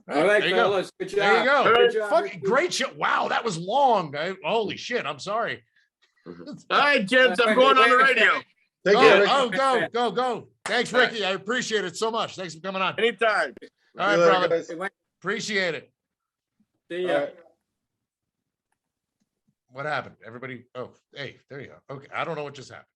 All right, there you fellas. go. Good job. There you go. Good job. Fucking great show. Wow, that was long. Holy shit. I'm sorry. All right, gents, I'm going on the radio. Go. Thanks, Rickie. I appreciate it so much. Thanks for coming on. Anytime. All right, brother. Guys. Appreciate it. See ya. What happened? Everybody. Oh, hey, there you go. Okay. I don't know what just happened.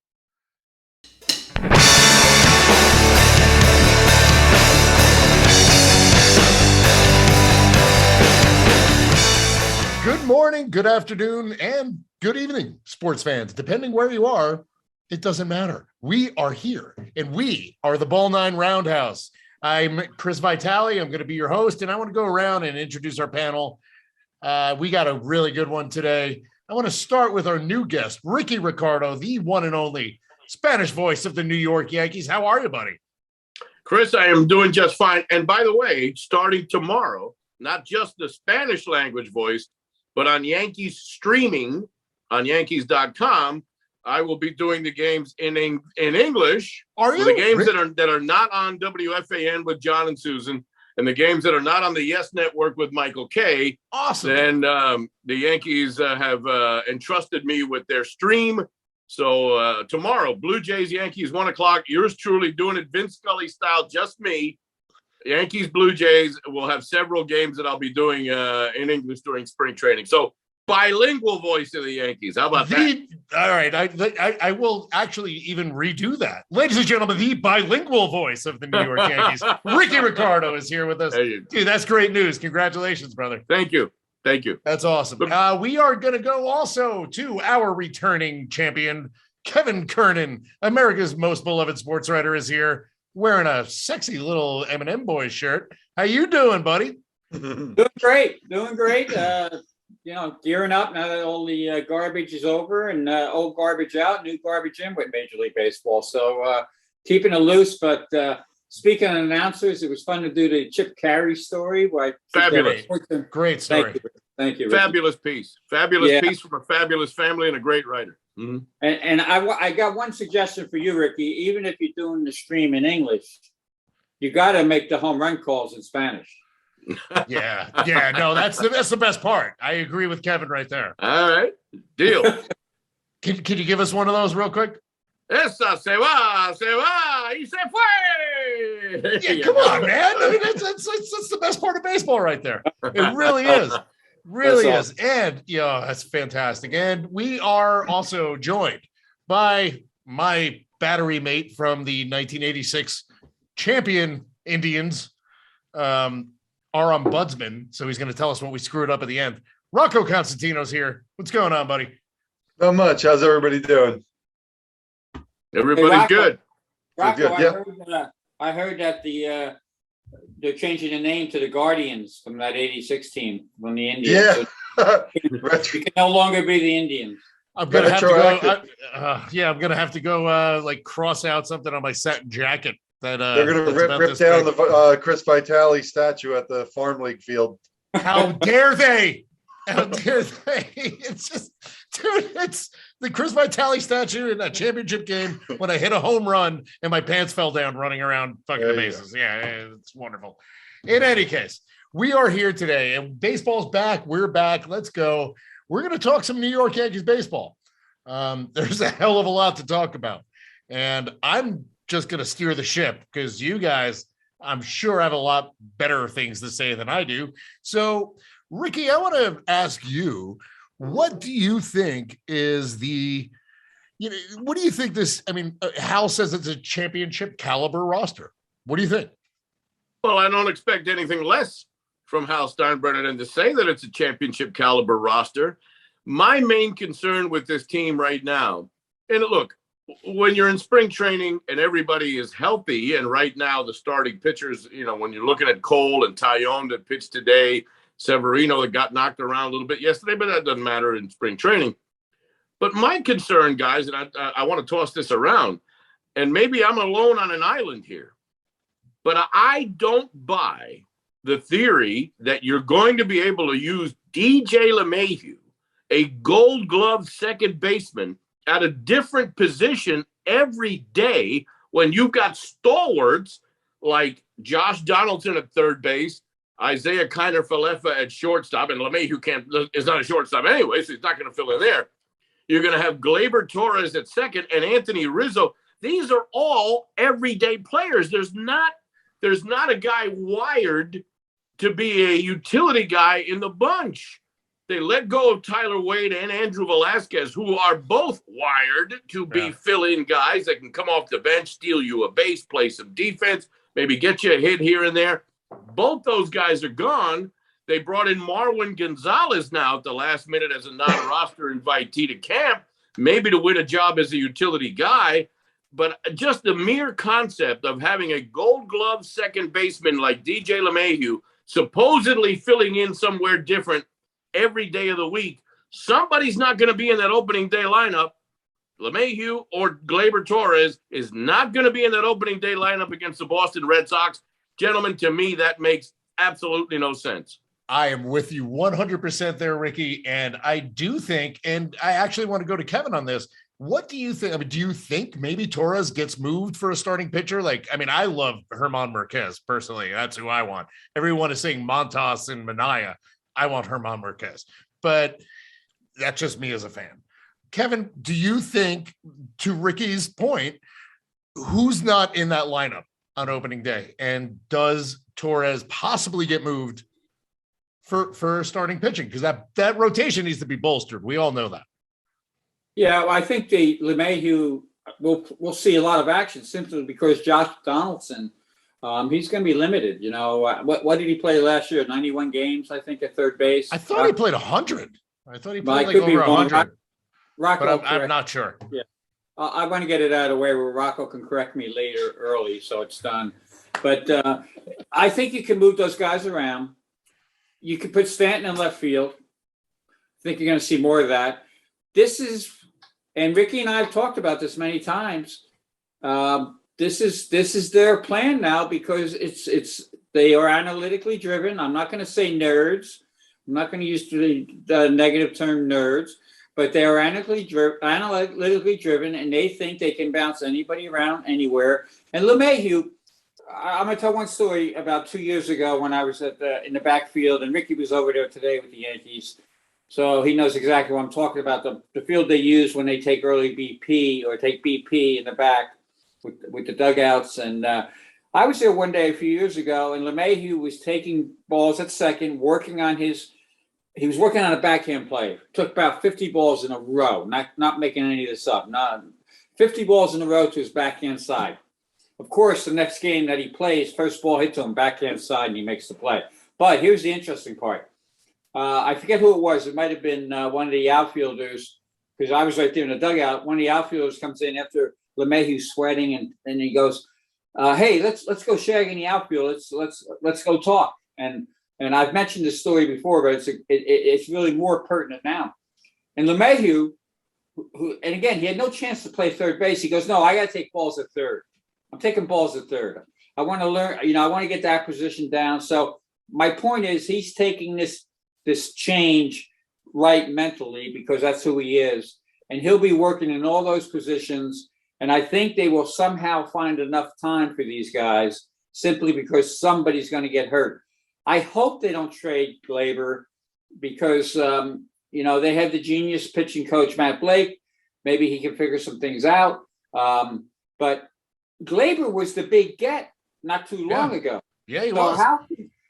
Good morning, good afternoon, and good evening, sports fans. Depending where you are, it doesn't matter. We are here, and we are the BallNine Roundhouse. I'm Chris Vitali. I'm going to be your host, and I want to go around and introduce our panel. We got a really good one today. I want to start with our new guest, Rickie Ricardo, the one and only Spanish voice of the New York Yankees. How are you, buddy? Chris, I am doing just fine. And by the way, starting tomorrow, not just the Spanish language voice, but on Yankees streaming on Yankees.com, I will be doing the games in English. Are you? The games that are not on WFAN with John and Susan, and the games that are not on the Yes Network with Michael Kay. Awesome. And the Yankees have entrusted me with their stream. So tomorrow, Blue Jays, Yankees, 1 o'clock. Yours truly doing it Vince Scully style, just me. Yankees, Blue Jays will have several games that I'll be doing in English during spring training. So bilingual voice of the Yankees. How about that? All right. I will actually even redo that. Ladies and gentlemen, the bilingual voice of the New York Yankees, Rickie Ricardo, is here with us. Dude, that's great news. Congratulations, brother. Thank you. That's awesome. We are going to go also to our returning champion, Kevin Kernan, America's most beloved sportswriter, is here, wearing a sexy little M&M Boys shirt. How you doing, buddy? Doing great. Gearing up now that all the garbage is over and old garbage out, new garbage in with Major League Baseball. So keeping it loose. But speaking of announcers, it was fun to do the Chip Carey story. Fabulous. Great story. Thank you. Fabulous piece. Piece from a fabulous family and a great writer. Mm-hmm. And I got one suggestion for you, Rickie. Even if you're doing the stream in English, you got to make the home run calls in Spanish. Yeah. No, that's the best part. I agree with Kevin right there. All right, deal. Can you give us one of those real quick? Esa se va, y se fue. Yeah, come on, man. I mean, that's the best part of baseball right there. It really is. Really is. And that's fantastic. And we are also joined by my battery mate from the 1986 champion Indians, our Ombudsman. So he's going to tell us what we screwed up at the end. Rocco Constantino's here. What's going on, buddy? Not much. How's everybody doing? Everybody's good. Rocco, good. Yeah. I heard that they're changing the name to the Guardians from that 86 team from the Indians. Yeah. So you can no longer be the Indians. I'm gonna have to go. I'm gonna have to go like cross out something on my satin jacket. That they're gonna rip down the Chris Vitali statue at the Farm League field. How dare they? How dare they? It's just, dude, it's the Chris Vitali statue in that championship game when I hit a home run and my pants fell down running around fucking the bases. Yeah, it's wonderful. In any case, we are here today and baseball's back. We're back. Let's go. We're going to talk some New York Yankees baseball. There's a hell of a lot to talk about. And I'm just going to steer the ship because you guys, I'm sure, have a lot better things to say than I do. So, Rickie, I want to ask you, what do you think is what do you think this, Hal says it's a championship caliber roster. What do you think? Well, I don't expect anything less from Hal Steinbrenner than to say that it's a championship caliber roster. My main concern with this team right now, and look, when you're in spring training and everybody is healthy, and right now the starting pitchers, when you're looking at Cole and Taillon that pitched today, Severino that got knocked around a little bit yesterday, but that doesn't matter in spring training. But my concern, guys, and I want to toss this around, and maybe I'm alone on an island here, but I don't buy the theory that you're going to be able to use DJ LeMahieu, a Gold Glove second baseman, at a different position every day when you've got stalwarts like Josh Donaldson at third base, Isaiah Kiner-Falefa at shortstop, and LeMahieu is not a shortstop anyway, so he's not going to fill in there. You're going to have Gleyber Torres at second and Anthony Rizzo. These are all everyday players. There's not a guy wired to be a utility guy in the bunch. They let go of Tyler Wade and Andrew Velasquez, who are both wired to be fill-in guys that can come off the bench, steal you a base, play some defense, maybe get you a hit here and there. Both those guys are gone. They brought in Marwin Gonzalez now at the last minute as a non-roster invitee to camp, maybe to win a job as a utility guy. But just the mere concept of having a Gold Glove second baseman like DJ LeMahieu supposedly filling in somewhere different every day of the week, somebody's not going to be in that opening day lineup. LeMahieu or Gleyber Torres is not going to be in that opening day lineup against the Boston Red Sox. Gentlemen, to me, that makes absolutely no sense. I am with you 100% there, Ricky. And I do think, and I actually want to go to Kevin on this. What do you think? I mean, do you think maybe Torres gets moved for a starting pitcher? Like, I mean, I love German Marquez personally. That's who I want. Everyone is saying Montas and Minaya. I want German Marquez, but that's just me as a fan. Kevin, do you think, to Ricky's point, who's not in that lineup on opening day? And does Torres possibly get moved for starting pitching? Because that rotation needs to be bolstered. We all know that. Yeah, well, I think the LeMahieu we'll see a lot of action simply because Josh Donaldson, he's going to be limited. You know, what did he play last year? 91 games, I think, at third base. I thought he played 100. I thought he played like could be over 100. Rocco, but I'm not sure. Yeah, I want to get it out of the way where Rocco can correct me later early, so it's done. But I think you can move those guys around. You can put Stanton in left field. I think you're going to see more of that. And Ricky and I have talked about this many times. This is their plan now because they are analytically driven. I'm not going to say nerds. I'm not going to use the negative term nerds, but they are analytically driven, and they think they can bounce anybody around anywhere. And LeMahieu, I'm going to tell one story about 2 years ago when I was in the backfield, and Ricky was over there today with the Yankees. So he knows exactly what I'm talking about. The field they use when they take early BP or take BP in the back with the dugouts. And I was there one day a few years ago, and LeMahieu was taking balls at second, he was working on a backhand play. Took about 50 balls in a row, not making any of this up. 50 balls in a row to his backhand side. Of course, the next game that he plays, first ball hit to him, backhand side, and he makes the play. But here's the interesting part. I forget who it was. It might have been one of the outfielders, because I was right there in the dugout. One of the outfielders comes in after LeMahieu sweating, and he goes, "Hey, let's go shag in the outfield. Let's go talk." And I've mentioned this story before, but it's really more pertinent now. And LeMahieu, and again, he had no chance to play third base. He goes, "No, I got to take balls at third. I'm taking balls at third. I want to learn. I want to get that position down." So my point is, he's taking this change right mentally because that's who he is. And he'll be working in all those positions. And I think they will somehow find enough time for these guys simply because somebody's going to get hurt. I hope they don't trade Gleyber because, they have the genius pitching coach, Matt Blake. Maybe he can figure some things out. But Gleyber was the big get not too long ago. Yeah, he was.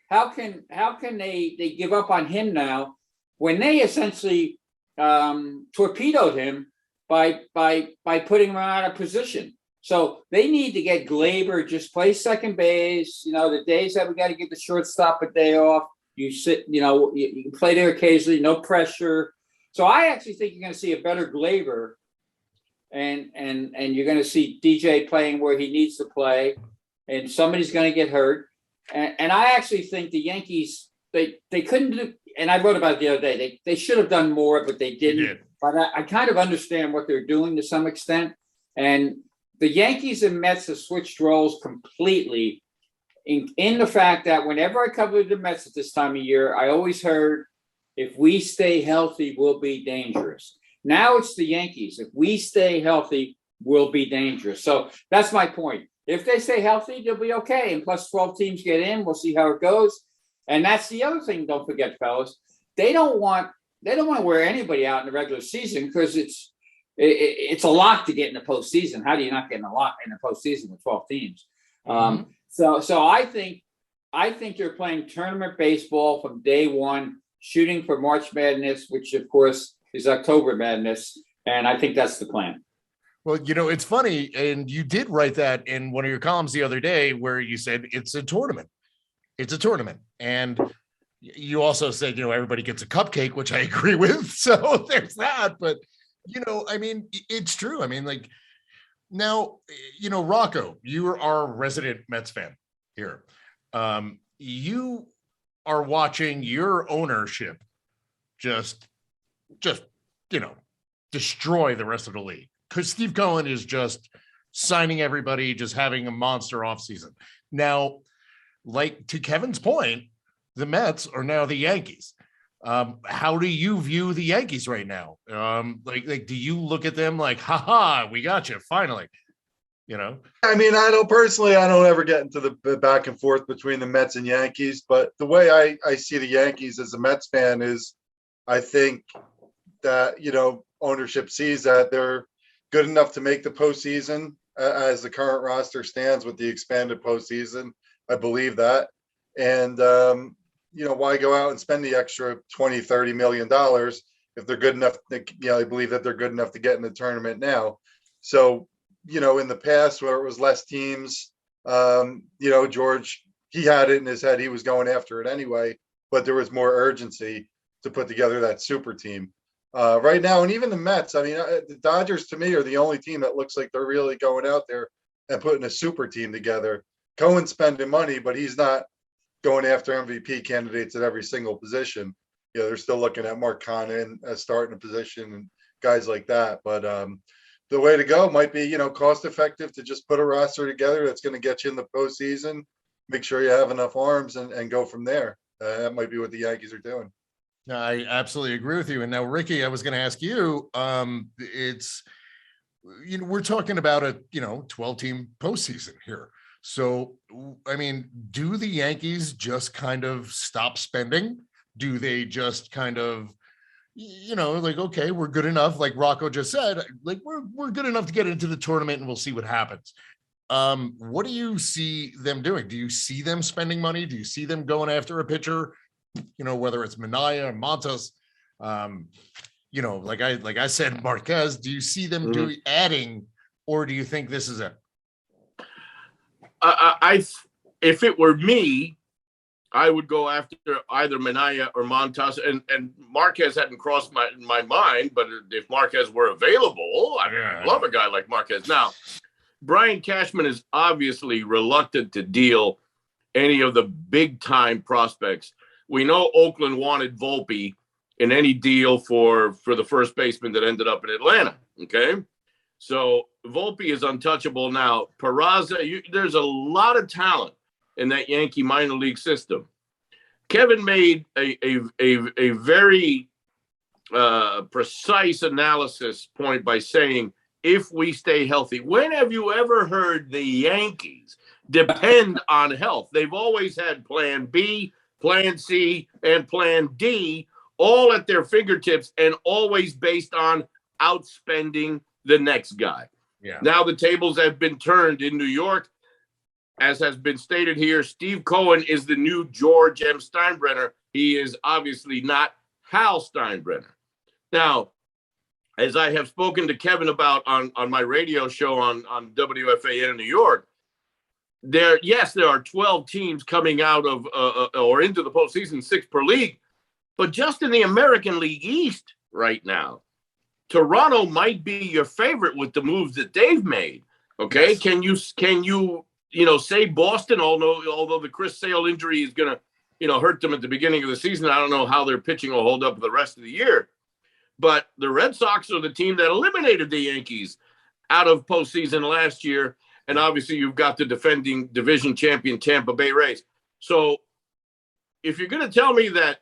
How can they give up on him now when they essentially torpedoed him by putting him out of position? So they need to get Gleyber, just play second base. The days that we got to give the shortstop a day off, you sit, you can play there occasionally, no pressure. So I actually think you're going to see a better Gleyber, and you're going to see DJ playing where he needs to play, and somebody's going to get hurt. And I actually think the Yankees, they couldn't do, and I wrote about it the other day, they should have done more, but they didn't. But I kind of understand what they're doing to some extent. And the Yankees and Mets have switched roles completely in the fact that whenever I covered the Mets at this time of year, I always heard, if we stay healthy, we'll be dangerous. Now it's the Yankees. If we stay healthy, we'll be dangerous. So that's my point. If they stay healthy, they'll be okay. And plus 12 teams get in. We'll see how it goes. And that's the other thing. Don't forget, fellas, they don't want to wear anybody out in the regular season because it's a lot to get in the postseason. How do you not get in a lot in the postseason with 12 teams? So I think you're playing tournament baseball from day one, shooting for March Madness, which of course is October Madness, and I think that's the plan. Well, it's funny, and you did write that in one of your columns the other day where you said it's a tournament. It's a tournament. And you also said, everybody gets a cupcake, which I agree with. So there's that. But, it's true. Now, Rocco, you are our resident Mets fan here. You are watching your ownership just destroy the rest of the league. Because Steve Cohen is just signing everybody, just having a monster offseason. Now, like to Kevin's point, the Mets are now the Yankees. How do you view the Yankees right now? Do you look at them like, haha, we got you finally? I don't ever get into the back and forth between the Mets and Yankees, but the way I see the Yankees as a Mets fan is I think that, ownership sees that they're good enough to make the postseason as the current roster stands with the expanded postseason. I believe that. And, why go out and spend the extra $20-30 million if they're good enough? I believe that they're good enough to get in the tournament now. So, in the past where it was less teams, George, he had it in his head. He was going after it anyway, but there was more urgency to put together that super team. Right now, and even the Mets, the Dodgers to me are the only team that looks like they're really going out there and putting a super team together. Cohen's spending money, but he's not going after MVP candidates at every single position. They're still looking at Mark Connon as starting a position and guys like that. But the way to go might be, cost effective to just put a roster together that's going to get you in the postseason, make sure you have enough arms and go from there. That might be what the Yankees are doing. No, I absolutely agree with you. And now, Rickie, I was going to ask you, it's, we're talking about a, 12-team postseason here. So, do the Yankees just kind of stop spending? Do they just kind of, okay, we're good enough. Like Rocco just said, we're good enough to get into the tournament and we'll see what happens. What do you see them doing? Do you see them spending money? Do you see them going after a pitcher? Whether it's Minaya or Montas, like I said, Marquez, do you see them adding, or do you think this is it? If it were me, I would go after either Minaya or Montas, and Marquez hadn't crossed my mind, but if Marquez were available, I love a guy like Marquez. Now, Brian Cashman is obviously reluctant to deal any of the big time prospects. We know Oakland wanted Volpe in any deal for the first baseman that ended up in Atlanta. Okay. So Volpe is untouchable now. Peraza, there's a lot of talent in that Yankee minor league system. Kevin made a very precise analysis point by saying, if we stay healthy. When have you ever heard the Yankees depend on health? They've always had plan B, plan C, and plan D all at their fingertips and always based on outspending the next guy. Yeah. Now the tables have been turned in New York. As has been stated here, Steve Cohen is the new George M. Steinbrenner. He is obviously not Hal Steinbrenner. Now, as I have spoken to Kevin about on my radio show on WFAN in New York, there are 12 teams coming out of or into the postseason, 6 per league. But just in the American League East right now, Toronto might be your favorite with the moves that they've made. Okay, yes. Can you say Boston? Although the Chris Sale injury is going to hurt them at the beginning of the season, I don't know how their pitching will hold up the rest of the year. But the Red Sox are the team that eliminated the Yankees out of postseason last year. And obviously you've got the defending division champion Tampa Bay Rays. So if you're going to tell me that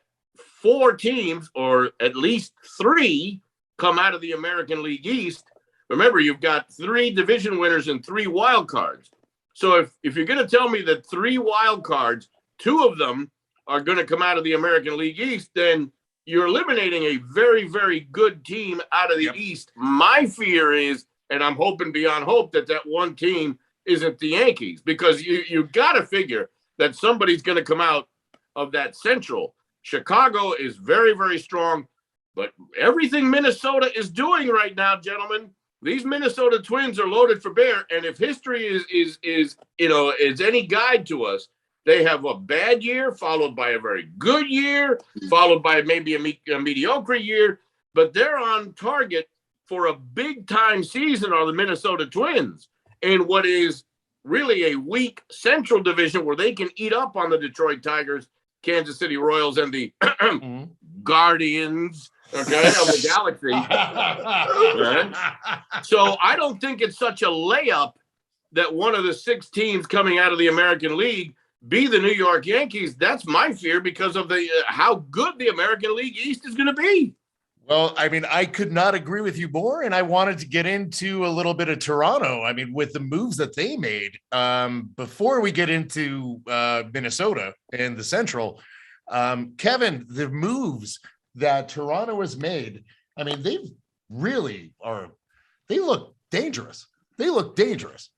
4 teams, or at least 3, come out of the American League East, remember, you've got 3 division winners and 3 wild cards. So if you're going to tell me that 3 wild cards, 2 of them are going to come out of the American League East, then you're eliminating a very, very good team out of the East. My fear is, and I'm hoping beyond hope, that one team isn't the Yankees, because you got to figure that somebody's going to come out of that Central. Chicago is very, very strong, but everything Minnesota is doing right now, gentlemen, these Minnesota Twins are loaded for bear. And if history is any guide to us, they have a bad year followed by a very good year, followed by maybe a mediocre year, but they're on target for a big time season are the Minnesota Twins in what is really a weak Central Division where they can eat up on the Detroit Tigers, Kansas City Royals, and the Guardians, of the Galaxy. Right? So I don't think it's such a layup that one of the 6 teams coming out of the American League be the New York Yankees. That's my fear because of the how good the American League East is going to be. Well, I mean, I could not agree with you more, and I wanted to get into a little bit of Toronto. I mean, with the moves that they made, before we get into Minnesota and the Central, Kevin, the moves that Toronto has made, I mean, they look dangerous. They look dangerous.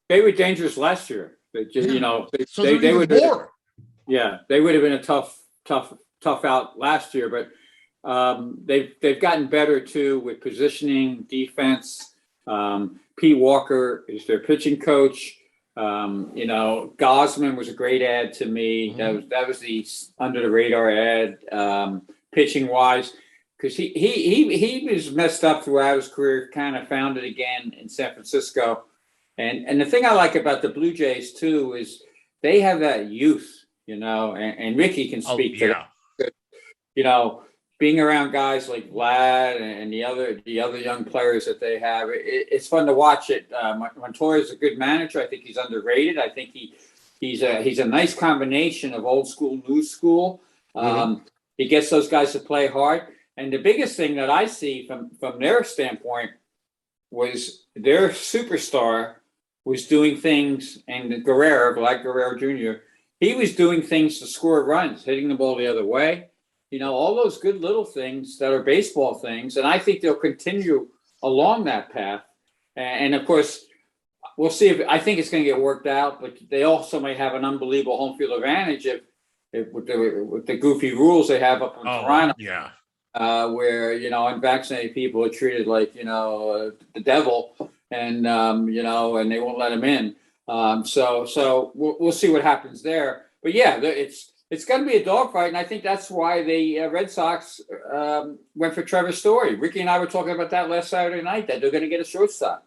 They were dangerous last year. They would more. Yeah, they would have been a tough out last year, but they've gotten better too with positioning, defense. Pete Walker is their pitching coach. Gosman was a great add to me. That was the under the radar ad, pitching wise, because he was messed up throughout his career. Kind of found it again in San Francisco. And the thing I like about the Blue Jays too is they have that youth, and Rickie can speak to that. Being around guys like Vlad and the other young players that they have, it's fun to watch it. Montoya is a good manager. I think he's underrated. I think he's a nice combination of old school, new school. He gets those guys to play hard. And the biggest thing that I see from their standpoint was their superstar was doing things, and Vlad Guerrero Jr., he was doing things to score runs, hitting the ball the other way. All those good little things that are baseball things. And I think they'll continue along that path. And of course, we'll see I think it's going to get worked out, but they also may have an unbelievable home field advantage if with the goofy rules they have up in Toronto. Yeah. Where, unvaccinated people are treated like, the devil and they won't let them in. So we'll see what happens there. But yeah, it's going to be a dogfight, and I think that's why the Red Sox went for Trevor Story. Rickie and I were talking about that last Saturday night, that they're going to get a shortstop.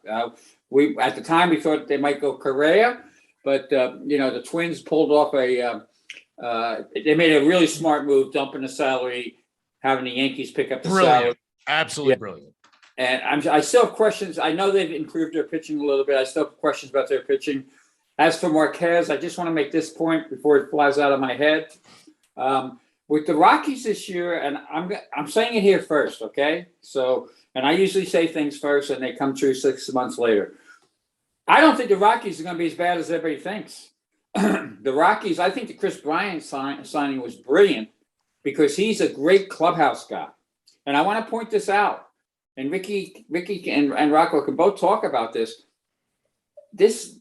We at the time we thought they might go Correa, but the Twins pulled off they made a really smart move, dumping the salary, having the Yankees pick up the salary. Absolutely brilliant. And I still have questions. I know they've improved their pitching a little bit. I still have questions about their pitching. As for Marquez, I just want to make this point before it flies out of my head. With the Rockies this year, and I'm saying it here first, okay? So, and I usually say things first, and they come true 6 months later. I don't think the Rockies are going to be as bad as everybody thinks. The Rockies, I think the Chris Bryant signing was brilliant because he's a great clubhouse guy. And I want to point this out. And Rickie and Rocco can both talk about this.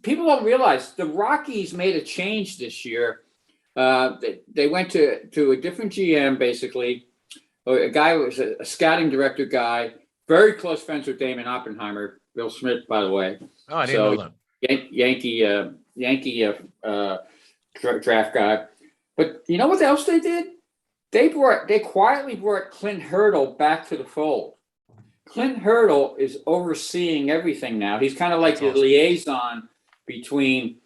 People don't realize the Rockies made a change this year. They went to a different GM, basically. A guy who was a scouting director guy, very close friends with Damon Oppenheimer, Bill Smith, by the way. Oh, I didn't know that. Yankee draft guy. But you know what else they did? They quietly brought Clint Hurdle back to the fold. Clint Hurdle is overseeing everything now. He's kind of like the liaison between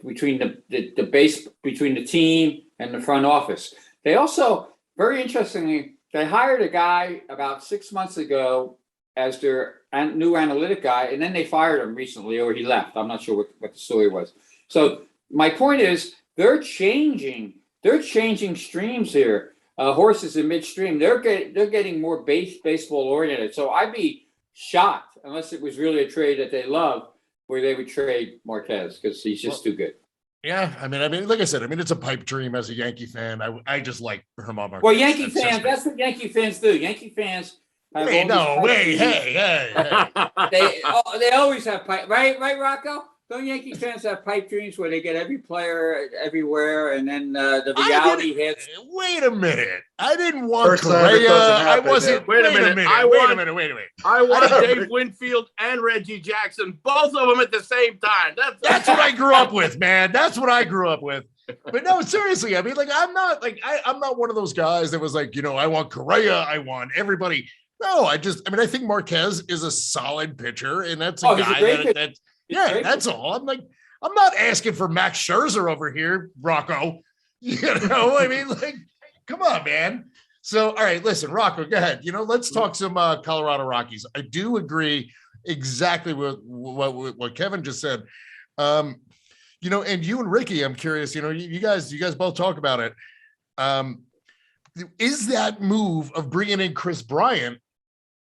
the team and the front office. They also, very interestingly, they hired a guy about 6 months ago as their new analytic guy, and then they fired him recently, or he left. I'm not sure what the story was. So my point is, they're changing streams here. Horses in midstream, they're getting more baseball oriented. So I'd be shocked, unless it was really a trade that they love, where they would trade Marquez because he's just too good. Yeah, I mean, like I said, it's a pipe dream as a Yankee fan. I just like Herman Marquez. Well, Yankee That's just fans, me. that's what Yankee fans do. Yankee fans have Wait, all no, these wait, pipe hey. dreams. They always have pipe, right, Rocco? Don't Yankee fans have pipe dreams where they get every player everywhere, and then the reality hits? Wait a minute. I didn't want First time it Correa. doesn't I happen, wasn't. yeah. Wait a minute. I want Dave Winfield and Reggie Jackson, both of them at the same time. That's what I grew up with, man. That's what I grew up with. But no, seriously, I mean, like, I'm not one of those guys that was like, I want Correa, I want everybody. No, I think Marquez is a solid pitcher, and that's a guy that's all. I'm not asking for Max Scherzer over here, Rocco. I mean, like, come on, man. So, all right, listen, Rocco, go ahead. Let's talk some Colorado Rockies. I do agree exactly with what Kevin just said. And you and Rickie, I'm curious, you guys both talk about it. Is that move of bringing in Chris Bryant,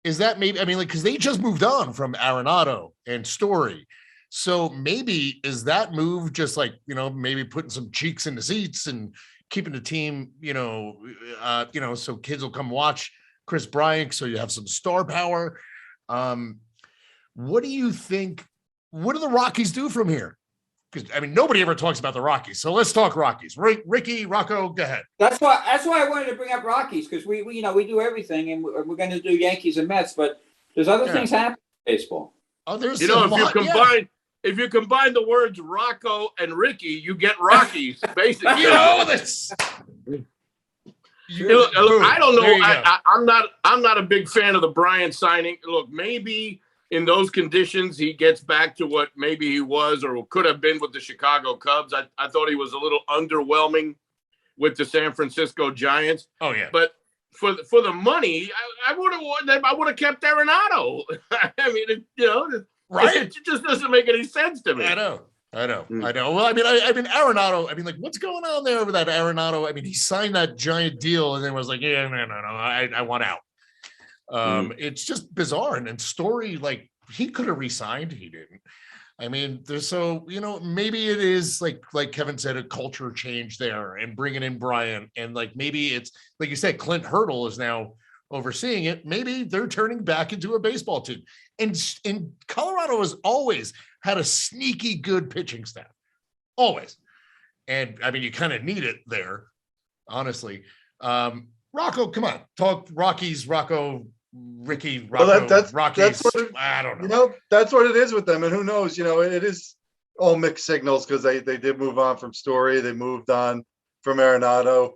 is that maybe, because they just moved on from Arenado and Story. So maybe is that move just like, maybe putting some cheeks in the seats and keeping the team, so kids will come watch Chris Bryant. So you have some star power. What do you think? What do the Rockies do from here? Because nobody ever talks about the Rockies. So let's talk Rockies. Rickie, Rocco, go ahead. That's why I wanted to bring up Rockies, because we do everything, and we're going to do Yankees and Mets, but there's other things happening in baseball. Oh, there's if you combine the words Rocco and Rickie, you get Rockies, basically. That's. Look, I don't know. I'm not a big fan of the Bryant signing. Look, maybe in those conditions he gets back to what maybe he was or could have been with the Chicago Cubs. I thought he was a little underwhelming with the San Francisco Giants. Oh yeah, but for the money, I would have kept Arenado. Right? It just doesn't make any sense to me. I know. Well, Arenado. Like, what's going on there with that Arenado? He signed that giant deal and then was like, yeah, no, I want out. It's just bizarre. And then Story, like, he could have resigned. He didn't. Maybe it is like Kevin said, a culture change there and bringing in Bryant. And like, maybe it's like you said, Clint Hurdle is now overseeing it. Maybe they're turning back into a baseball team. And Colorado has always had a sneaky good pitching staff. Always. And you kind of need it there, honestly. Rocco, come on. Talk Rockies, Rocco, Rickie, Rocco, Rockies. I don't know. That's what it is with them. And who knows, it is all mixed signals, because they did move on from Story. They moved on from Arenado,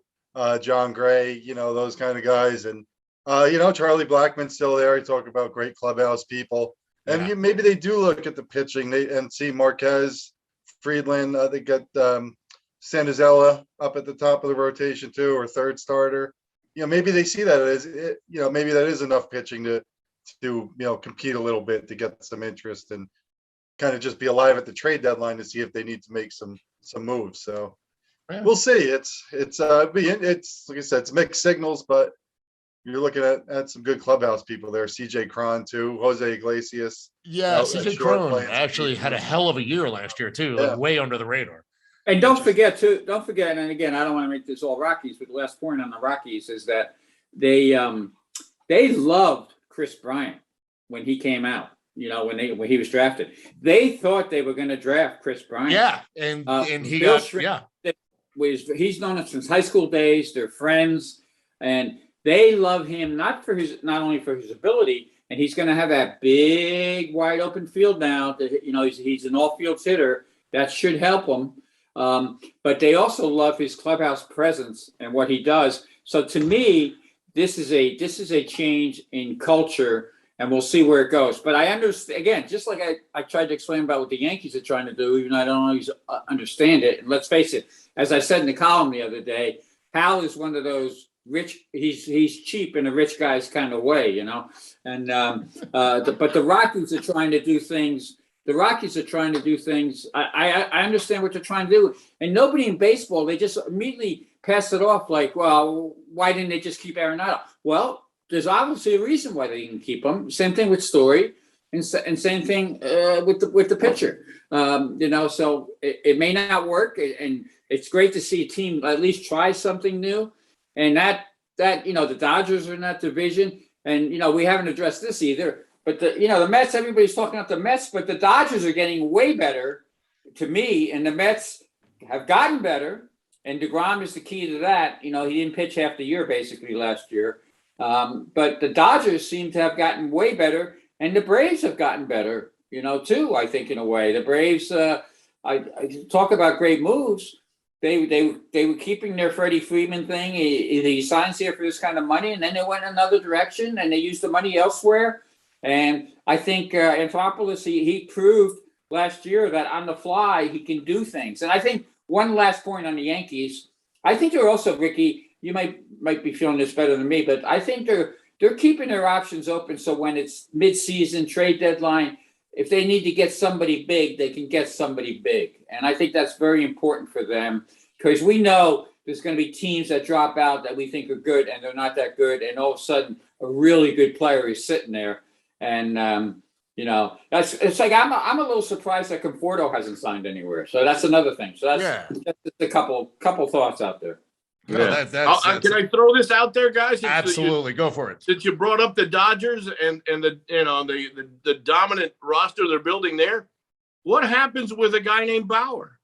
John Gray, those kind of guys. And Charlie Blackman's still there. He talked about great clubhouse people. And maybe they do look at the pitching and see Marquez, Friedland. They got Sandazella up at the top of the rotation too, or third starter. Maybe they see that as, maybe that is enough pitching to compete a little bit, to get some interest and kind of just be alive at the trade deadline to see if they need to make some moves. So we'll see. It's like I said, it's mixed signals, but you're looking at some good clubhouse people there. CJ Cron too, Jose Iglesias. Yeah, CJ Cron actually had a hell of a year last year too, like way under the radar. And don't forget, and again, I don't want to make this all Rockies, but the last point on the Rockies is that they loved Chris Bryant when he came out. When he was drafted, they thought they were going to draft Chris Bryant. Yeah, and he Bill got he's known him since high school days. They're friends, and they love him not only for his ability, and he's going to have that big wide open field now. That he's an all field hitter that should help him. But they also love his clubhouse presence and what he does. So to me, this is a change in culture, and we'll see where it goes. But I understand, again, just like I tried to explain about what the Yankees are trying to do, even though I don't always understand it. And let's face it, as I said in the column the other day, Hal is one of those rich. He's cheap in a rich guy's kind of way, And but the Rockies are trying to do things. I understand what they're trying to do. And nobody in baseball, they just immediately pass it off like, well, why didn't they just keep Arenado? Well, there's obviously a reason why they didn't keep him. Same thing with Story. and same thing with the pitcher. So it may not work, and it's great to see a team at least try something new. And that the Dodgers are in that division, and we haven't addressed this either. But the Mets, everybody's talking about the Mets, but the Dodgers are getting way better to me, and the Mets have gotten better. And DeGrom is the key to that. He didn't pitch half the year basically last year. But the Dodgers seem to have gotten way better, and the Braves have gotten better, too, I think, in a way. The Braves, I talk about great moves. They were keeping their Freddie Freeman thing. He signs here for this kind of money, and then they went another direction, and they used the money elsewhere. And I think Anthopoulos, he proved last year that on the fly he can do things. And I think one last point on the Yankees, I think they're also, Ricky, you might be feeling this better than me, but I think they're keeping their options open. So when it's mid-season trade deadline, if they need to get somebody big, they can get somebody big. And I think that's very important for them, because we know there's going to be teams that drop out that we think are good, and they're not that good. And all of a sudden, a really good player is sitting there. And, it's like I'm a little surprised that Conforto hasn't signed anywhere. So that's another thing. So that's just a couple thoughts out there. Yeah. Can I throw this out there, guys? Absolutely, go for it. Since you brought up the Dodgers and the dominant roster they're building there, what happens with a guy named Bauer?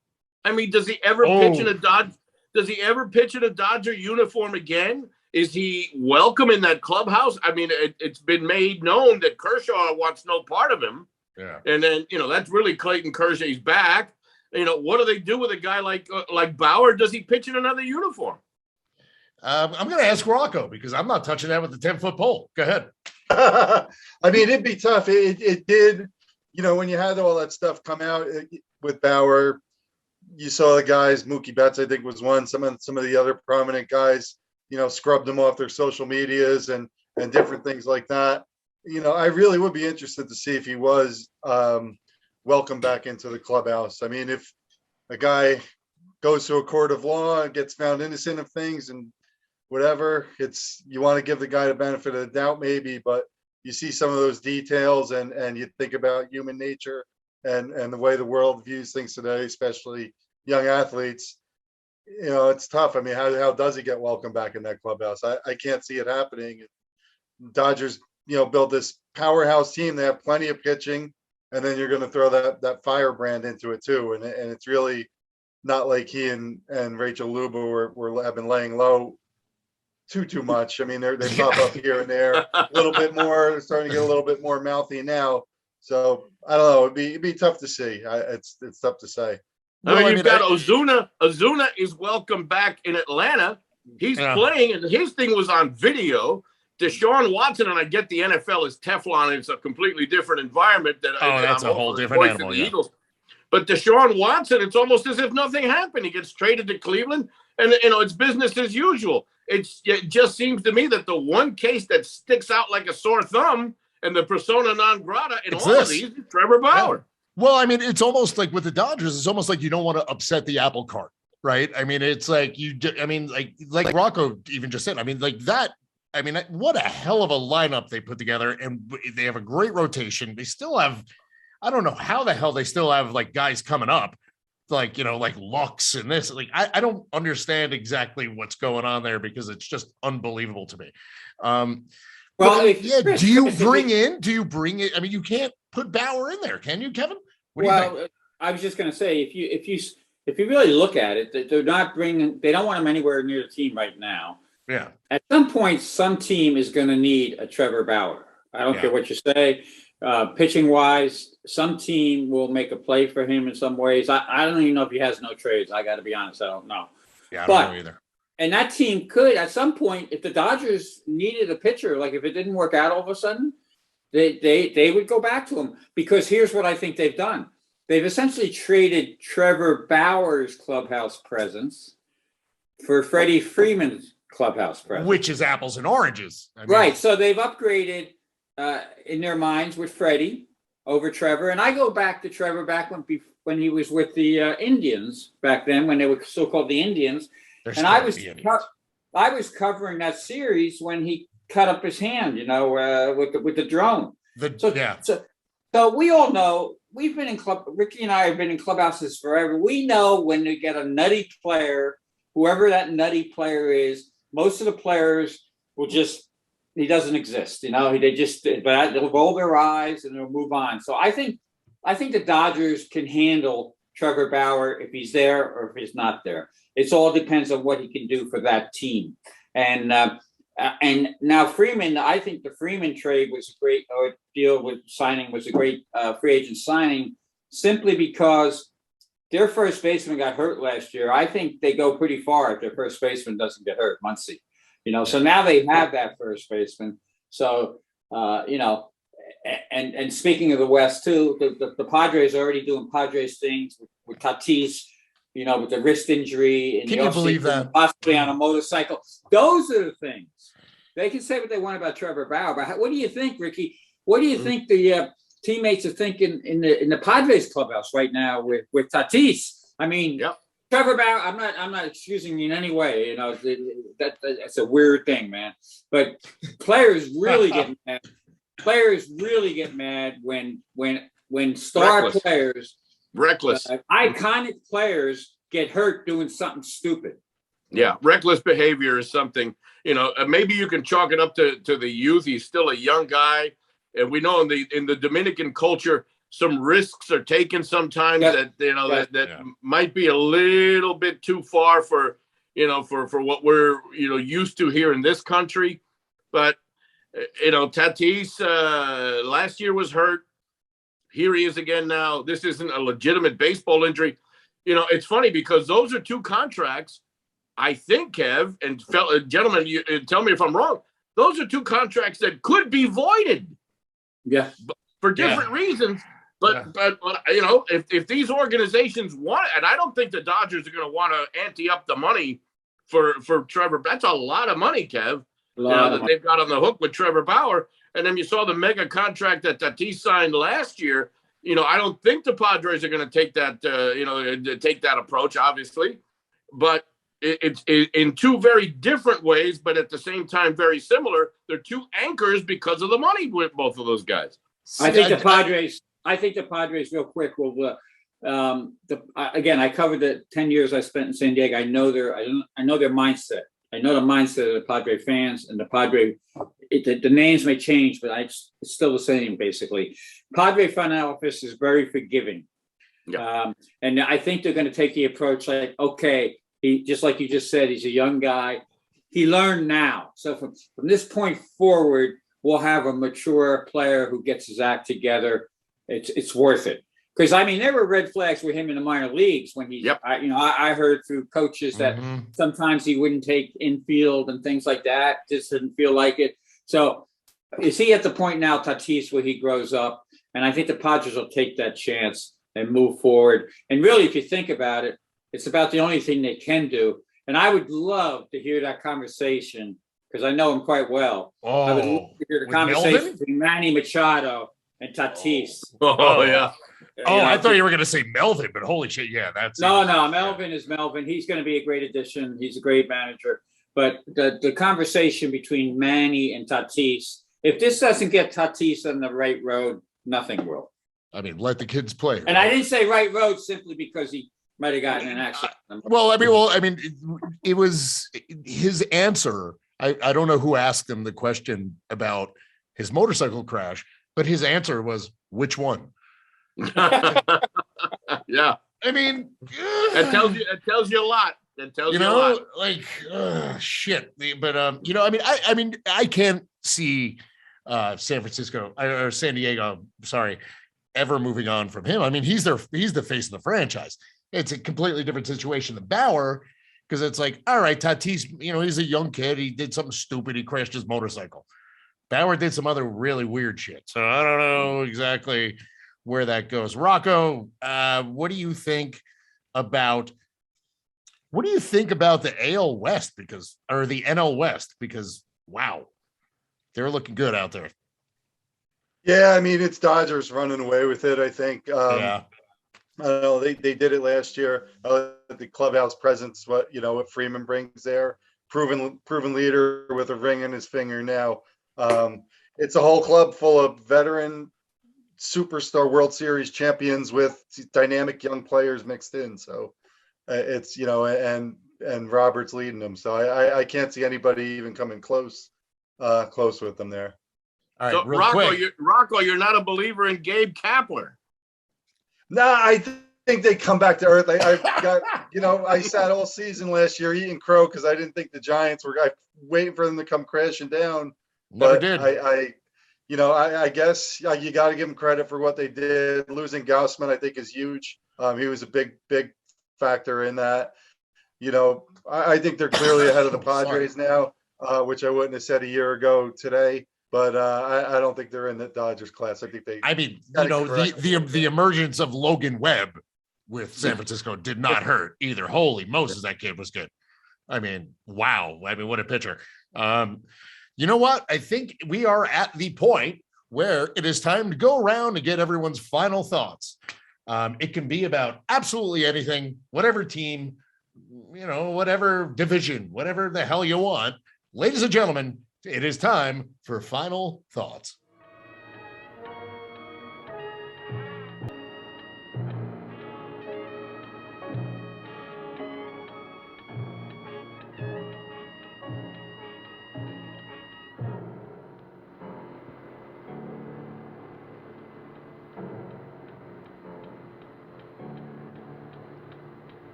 I mean, does he ever pitch in a Dodge? Does he ever pitch in a Dodger uniform again? Is he welcome in that clubhouse? I mean, it's been made known that Kershaw wants no part of him. Yeah. And then, that's really Clayton Kershaw's back. What do they do with a guy like Bauer? Does he pitch in another uniform? I'm going to ask Rocco, because I'm not touching that with the 10-foot pole. Go ahead. I mean, it'd be tough. It did, when you had all that stuff come out with Bauer, you saw the guys, Mookie Betts, I think was one, some of the other prominent guys, scrubbed them off their social medias and different things like that. I really would be interested to see if he was welcome back into the clubhouse. I mean, if a guy goes to a court of law and gets found innocent of things and whatever, you want to give the guy the benefit of the doubt maybe, but you see some of those details and you think about human nature and the way the world views things today, especially young athletes. It's tough. I mean, how does he get welcome back in that clubhouse? I can't see it happening. Dodgers, build this powerhouse team. They have plenty of pitching, and then you're going to throw that firebrand into it too. And it's really not like he and Rachel Luba have been laying low too much. I mean, they pop up here and there a little bit more. They're starting to get a little bit more mouthy now. So I don't know. It'd be tough to see. It's tough to say. You've got Ozuna. Ozuna is welcome back in Atlanta. He's playing, and his thing was on video. Deshaun Watson, and I get the NFL is Teflon, and it's a completely different environment. That's a whole different animal. Yeah. Eagles. But Deshaun Watson, it's almost as if nothing happened. He gets traded to Cleveland, and it's business as usual. It just seems to me that the one case that sticks out like a sore thumb and the persona non grata in all of these is Trevor Bauer. Yeah. Well, I mean, it's almost like with the Dodgers, it's almost like you don't want to upset the apple cart, right? I mean, it's like like Rocco even just said, I mean, like that. I mean, what a hell of a lineup they put together, and they have a great rotation. They still have, I don't know how the hell they still have like guys coming up, like, like Lux and this. Like, I don't understand exactly what's going on there, because it's just unbelievable to me. Do you bring it? I mean, you can't put Bauer in there, can you, Kevin? What do you think? I was just going to say, if you really look at it, they don't want him anywhere near the team right now. Yeah. At some point, some team is going to need a Trevor Bauer. I don't care what you say. Pitching wise, some team will make a play for him in some ways. I don't even know if he has no trades. I got to be honest. I don't know. Yeah, I don't know either. And that team could, at some point, if the Dodgers needed a pitcher, like if it didn't work out all of a sudden, they would go back to him. Because here's what I think they've done. They've essentially traded Trevor Bauer's clubhouse presence for Freddie Freeman's clubhouse presence. Which is apples and oranges. I mean, right. So they've upgraded in their minds with Freddie over Trevor. And I go back to Trevor back when he was with the Indians back then, when they were still called the Indians. And I was covering that series when he cut up his hand, with the drone. So we all know we've been in Rickie and I have been in clubhouses forever. We know when they get a nutty player, whoever that nutty player is, most of the players will he doesn't exist. But they'll roll their eyes and they'll move on. So I think the Dodgers can handle Trevor Bauer if he's there or if he's not there. It all depends on what he can do for that team. And now Freeman, I think the Freeman trade was a great deal with signing was a great free agent signing, simply because their first baseman got hurt last year. I think they go pretty far if their first baseman doesn't get hurt, Muncy. So now they have that first baseman. So, and speaking of the West too, the Padres are already doing Padres things with Tatis, with the wrist injury. And can you believe that? Possibly on a motorcycle. Those are the things. They can say what they want about Trevor Bauer, but what do you think, Rickie? What do you think the teammates are thinking in the Padres clubhouse right now with Tatis? I mean, yep. Trevor Bauer, I'm not excusing you in any way. That's a weird thing, man. But players really get mad. Players really get mad when star players, reckless, iconic players get hurt doing something stupid. Yeah, reckless behavior is something. Maybe you can chalk it up to the youth. He's still a young guy, and we know in the Dominican culture, some risks are taken sometimes that might be a little bit too far for what we're used to here in this country. But Tatis last year was hurt. Here he is again now. This isn't a legitimate baseball injury. It's funny because those are two contracts. I think, Kev, and gentlemen, you tell me if I'm wrong. Those are two contracts that could be voided. Yeah, for different reasons. But if these organizations want it, and I don't think the Dodgers are going to want to ante up the money for Trevor. That's a lot of money, Kev. That they've got on the hook with Trevor Bauer. And then you saw the mega contract that Tatis signed last year. I don't think the Padres are going to take that take that approach, obviously, but it's in two very different ways, but at the same time very similar. They're two anchors because of the money with both of those guys. I think the Padres, real quick, will. Again, I covered the 10 years I spent in San Diego. I know their mindset. I know the mindset of the Padre fans, and the Padre. The names may change, but it's still the same basically. Padre front office is very forgiving, and I think they're going to take the approach like, okay, he just like you just said, he's a young guy. He learned now, so from this point forward, we'll have a mature player who gets his act together. It's worth it. Because, I mean, there were red flags with him in the minor leagues when he, I heard through coaches that sometimes he wouldn't take infield and things like that, just didn't feel like it. So is he at the point now, Tatis, where he grows up? And I think the Padres will take that chance and move forward. And really, if you think about it, it's about the only thing they can do. And I would love to hear that conversation because I know him quite well. I would love to hear the conversation Melvin? between Manny Machado and Tatis. Oh yeah. I thought you were going to say Melvin, but holy shit, yeah, that's no. Melvin is Melvin. He's going to be a great addition. He's a great manager. But the conversation between Manny and Tatis, if this doesn't get Tatis on the right road, nothing will. I mean, let the kids play. And I didn't say right road simply because he might have gotten an accident. It was his answer. I don't know who asked him the question about his motorcycle crash, but his answer was, which one? Yeah. I mean, it tells you a lot. It tells you a lot. Like shit. But I can't see San Francisco or San Diego, ever moving on from him. I mean, he's the face of the franchise. It's a completely different situation than Bauer, because it's like, all right, Tatis, he's a young kid. He did something stupid. He crashed his motorcycle. Bauer did some other really weird shit. So I don't know exactly where that goes. Rocco, what do you think about the AL West or the NL West? Because wow, they're looking good out there. Yeah, I mean, it's Dodgers running away with it, I think. Yeah. I don't know, they did it last year. The clubhouse presence, what Freeman brings there, proven leader with a ring in his finger now. It's a whole club full of veteran superstar World Series champions with dynamic young players mixed in. So it's, and Robert's leading them. So I can't see anybody even coming close with them there. All right, So real Rocco, quick. Rocco, you're not a believer in Gabe Kapler. No, I think they come back to earth. I got, I sat all season last year eating crow because I didn't think the Giants were waiting for them to come crashing down. Never But did. I guess you got to give them credit for what they did. Losing Gaussman, I think, is huge. He was a big factor in that. I think they're clearly ahead of the Padres now, which I wouldn't have said a year ago today. But I don't think they're in the Dodgers class. I think the emergence of Logan Webb with San Francisco did not hurt either. Holy Moses, that kid was good. I mean, wow. I mean, what a pitcher. You know what? I think we are at the point where it is time to go around and get everyone's final thoughts. It can be about absolutely anything, whatever team, whatever division, whatever the hell you want. Ladies and gentlemen, it is time for final thoughts.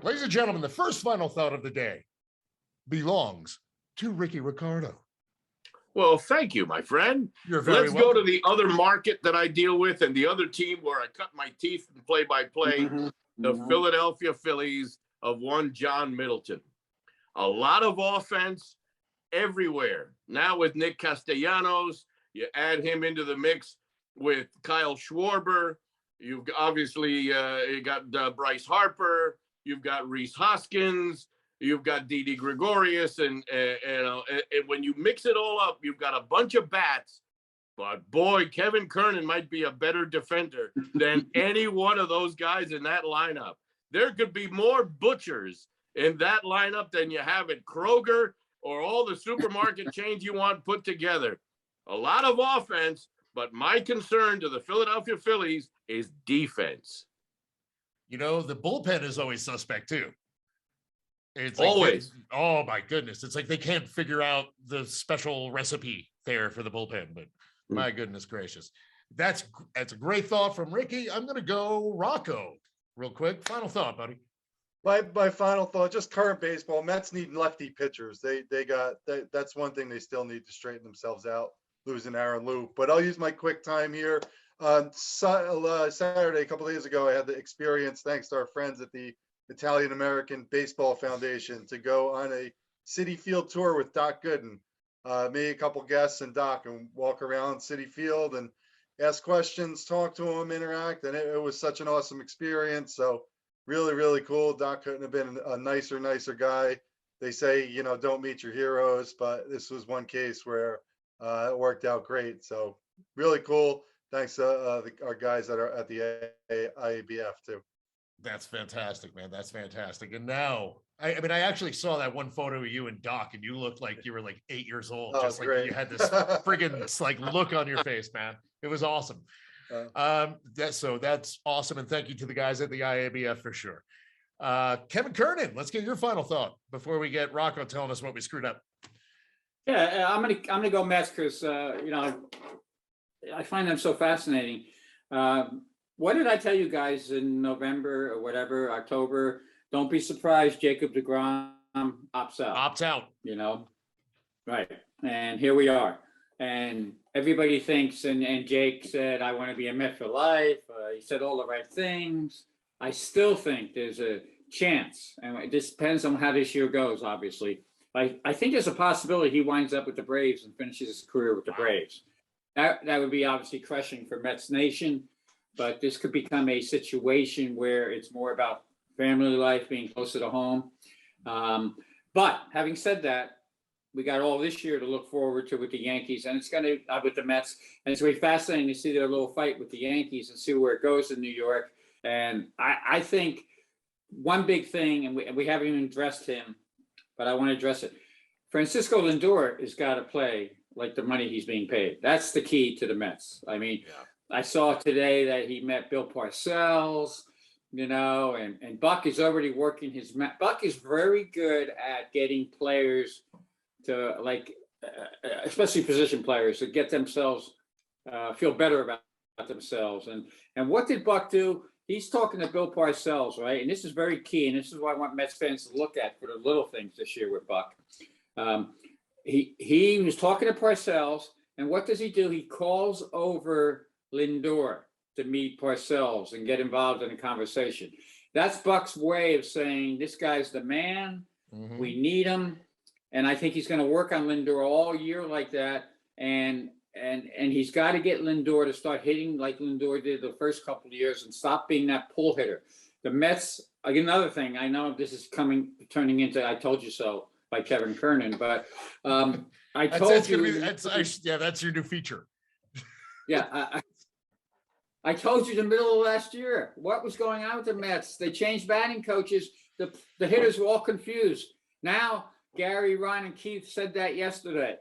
Ladies and gentlemen, the first final thought of the day belongs to Rickie Ricardo. Well, thank you, my friend. You're very Let's welcome. go to the other market that I deal with and the other team where I cut my teeth in play-by-play, the Philadelphia Phillies of one John Middleton. A lot of offense everywhere. Now with Nick Castellanos, you add him into the mix with Kyle Schwarber. You've obviously you got Bryce Harper. You've got Rhys Hoskins. You've got Didi Gregorius. And when you mix it all up, you've got a bunch of bats. But boy, Kevin Kernan might be a better defender than any one of those guys in that lineup. There could be more butchers in that lineup than you have at Kroger or all the supermarket chains you want put together. A lot of offense, but my concern to the Philadelphia Phillies is defense. The bullpen is always suspect too. It's always. Oh my goodness. It's like they can't figure out the special recipe there for the bullpen, but my goodness gracious. That's a great thought from Rickie. I'm going to go Rocco real quick. Final thought, buddy. My final thought, just current baseball. Mets need lefty pitchers. That's one thing they still need to straighten themselves out, losing Aaron Loop. But I'll use my quick time here. Saturday, a couple of days ago, I had the experience, thanks to our friends at the Italian American Baseball Foundation, to go on a Citi Field tour with Doc Gooden. Me, a couple guests, and Doc, and walk around Citi Field and ask questions, talk to him, interact, and it was such an awesome experience. So really, really cool. Doc couldn't have been a nicer guy. They say, don't meet your heroes, but this was one case where it worked out great. So really cool. Thanks to our guys that are at the IABF too. That's fantastic, man. That's fantastic. And now, I mean, I actually saw that one photo of you and Doc, and you looked like you were like 8 years old. Oh, just like great. you had this friggin' like look on your face, man. It was awesome. That's awesome. And thank you to the guys at the IABF for sure. Kevin Kernan, let's get your final thought before we get Rocco telling us what we screwed up. Yeah, I'm gonna go Mets because I find them so fascinating. What did I tell you guys in November or whatever, October? Don't be surprised, Jacob deGrom opts out. Opts out. Right. And here we are. And everybody thinks, and Jake said, I want to be a Met for life. He said all the right things. I still think there's a chance, and it just depends on how this year goes, obviously. I think there's a possibility he winds up with the Braves and finishes his career with the Braves. That would be obviously crushing for Mets Nation, but this could become a situation where it's more about family life, being closer to home. But having said that, we got all this year to look forward to with the Yankees, and it's going to with the Mets, and it's going to be fascinating to see their little fight with the Yankees and see where it goes in New York. And I think one big thing, and we haven't even addressed him, but I want to address it. Francisco Lindor has got to play like the money he's being paid. That's the key to the Mets. I mean, Yeah. I saw today that he met Bill Parcells, and Buck is already working Buck is very good at getting players to especially position players to get themselves feel better about themselves. And what did Buck do? He's talking to Bill Parcells, right? And this is very key. And this is what I want Mets fans to look at for the little things this year with Buck. He was talking to Parcells, and what does he do? He calls over Lindor to meet Parcells and get involved in a conversation. That's Buck's way of saying, this guy's the man. Mhm. We need him. And I think he's going to work on Lindor all year like that. And he's got to get Lindor to start hitting like Lindor did the first couple of years and stop being that pull hitter. The Mets, again, another thing, I know this is turning into I told you so by Kevin Kernan, but I told you. That's your new feature. Yeah, I told you the middle of last year what was going on with the Mets. They changed batting coaches. The hitters were all confused. Now, Gary, Ron, and Keith said that yesterday,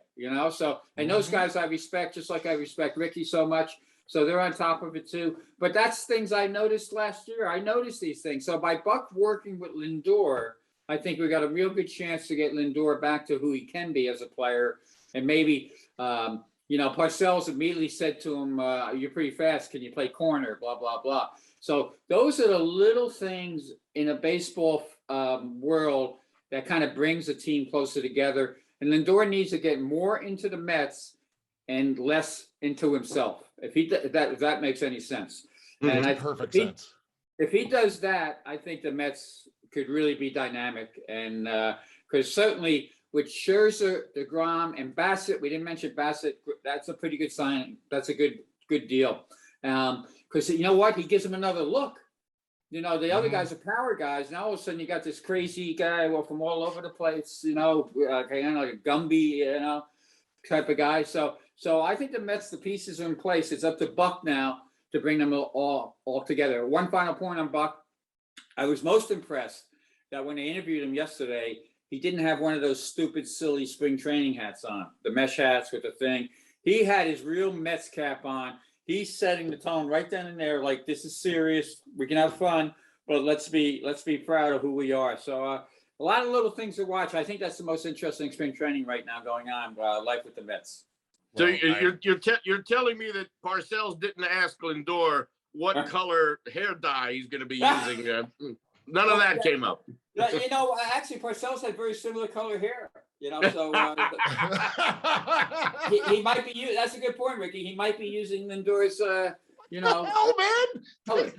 so, and those guys I respect, just like I respect Rickie so much. So they're on top of it too. But that's things I noticed last year. I noticed these things. So by Buck working with Lindor, I think we got a real good chance to get Lindor back to who he can be as a player. And maybe, Parcells immediately said to him, you're pretty fast. Can you play corner? Blah, blah, blah. So those are the little things in a baseball world that kind of brings a team closer together. And Lindor needs to get more into the Mets and less into himself. If that makes any sense. And perfect sense. If he does that, I think the Mets could really be dynamic. And because certainly with Scherzer, DeGrom, and Bassett, we didn't mention Bassett. That's a pretty good signing. That's a good deal. Because you know what? He gives him another look. The other guys are power guys. Now all of a sudden you got this crazy guy from all over the place, like a Gumby, type of guy. So I think the Mets, the pieces are in place. It's up to Buck now to bring them all together. One final point on Buck. I was most impressed that when they interviewed him yesterday, he didn't have one of those stupid, silly spring training hats on, the mesh hats with the thing. He had his real Mets cap on. He's setting the tone right then and there, like, this is serious. We can have fun, but let's be proud of who we are. So a lot of little things to watch. I think that's the most interesting spring training right now going on, life with the Mets. So you're telling me that Parcells didn't ask Lindor what color hair dye he's going to be using? None of that came up. Actually, Parcells had very similar color hair. So he might be using. That's a good point, Rickie. He might be using Lindor's. Hell, man. Color.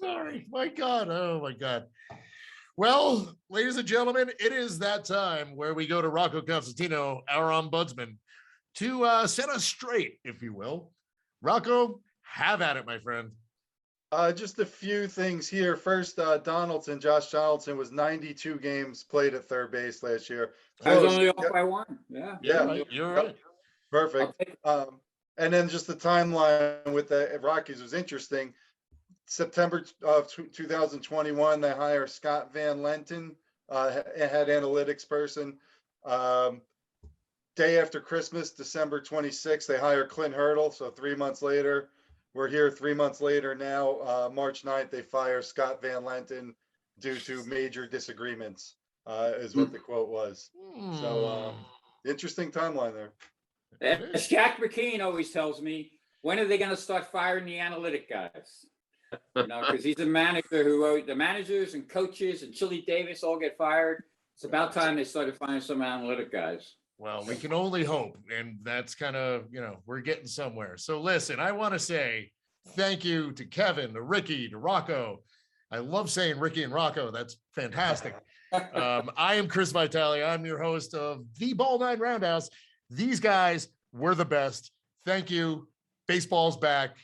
Sorry, my God. Oh my God. Well, ladies and gentlemen, it is that time where we go to Rocco Constantino, our ombudsman, to set us straight, if you will. Rocco, have at it, my friend. Just a few things here. First, Josh Donaldson was 92 games played at third base last year. I was only off by one. Yeah. You're right. Perfect. And then just the timeline with the Rockies was interesting. September of 2021, they hire Scott Van Lenten, head analytics person. Day after Christmas, December 26th, they hire Clint Hurdle. So 3 months later, we're here 3 months later now. March 9th, they fire Scott Van Lenten due to major disagreements, is what the quote was. So interesting timeline there. As Jack McKeon always tells me, when are they going to start firing the analytic guys? Because he's a manager who the managers and coaches and Chili Davis all get fired. It's about time they started finding some analytic guys. Well, we can only hope. And that's kind of, we're getting somewhere. So listen, I want to say thank you to Kevin, to Rickie, to Rocco. I love saying Rickie and Rocco. That's fantastic. I am Chris Vitali. I'm your host of the BallNine Roundhouse. These guys were the best. Thank you. Baseball's back.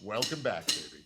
Welcome back, baby.